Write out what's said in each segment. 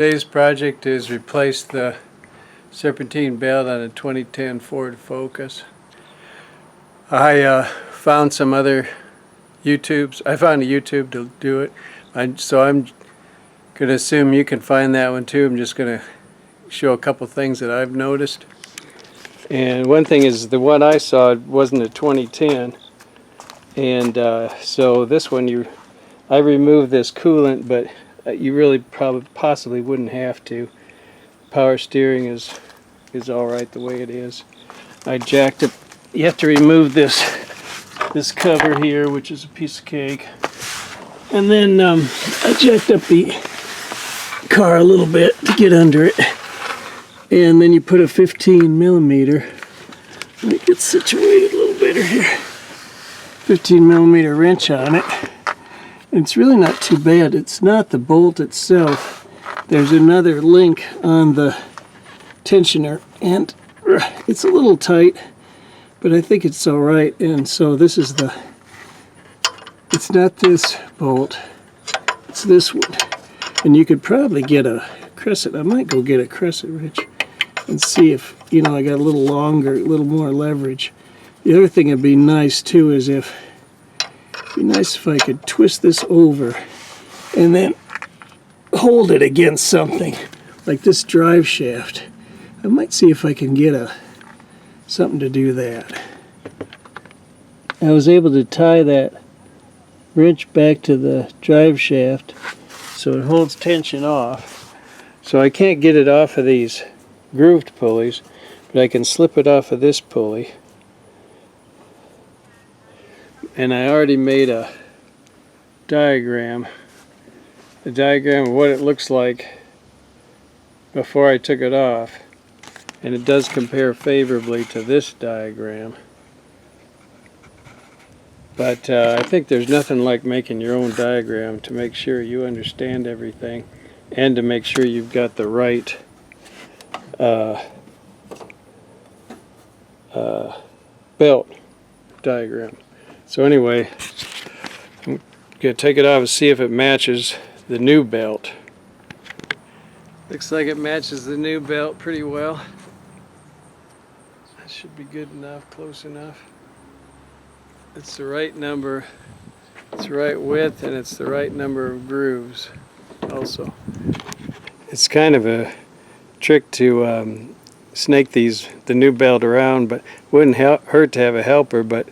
Today's project is replace the serpentine belt on a 2010 Ford Focus. I found some other YouTubes. I found a YouTube to do it. So I'm going to assume you can find that one too. I'm just going to show a couple things that I've noticed. And one thing is the one I saw wasn't a 2010. And so this one, I removed this coolant, but you really possibly wouldn't have to. Power steering is all right the way it is. I jacked it. You have to remove this cover here, which is a piece of cake, and then I jacked up the car a little bit to get under it, and then you put a 15mm. Let me get situated a little better here. 15mm wrench on it. It's really not too bad. It's not the bolt itself. There's another link on the tensioner, and it's a little tight, but I think it's all right. And so this is it's not this bolt, it's this one. And you could probably get a crescent. I might go get a crescent wrench and see if, I got a little longer, a little more leverage. The other thing that'd be nice too is it'd be nice if I could twist this over and then hold it against something like this drive shaft. I might see if I can get something to do that. I was able to tie that wrench back to the drive shaft so it holds tension off. So I can't get it off of these grooved pulleys, but I can slip it off of this pulley. And I already made a diagram of what it looks like before I took it off, and it does compare favorably to this diagram. But I think there's nothing like making your own diagram to make sure you understand everything and to make sure you've got the right belt diagram. So anyway, I'm going to take it off and see if it matches the new belt. Looks like it matches the new belt pretty well. That should be good enough, close enough. It's the right number, it's the right width, and it's the right number of grooves also. It's kind of a trick to snake the new belt around, but it wouldn't hurt to have a helper. But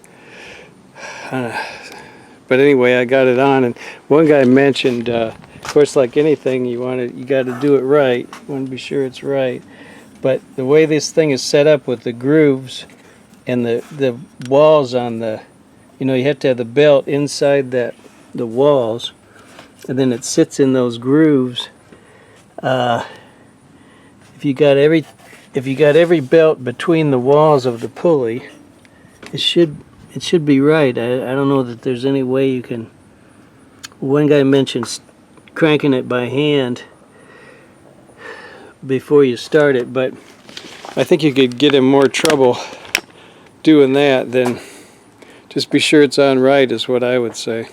anyway, I got it on, and one guy mentioned, of course, like anything, you got to do it right. You want to be sure it's right. But the way this thing is set up with the grooves and the walls on the, you have to have the belt inside the walls, and then it sits in those grooves. If you got every belt between the walls of the pulley, it should be right. I don't know that there's any way you can. One guy mentioned cranking it by hand before you start it, but I think you could get in more trouble doing that than just be sure it's on right, is what I would say.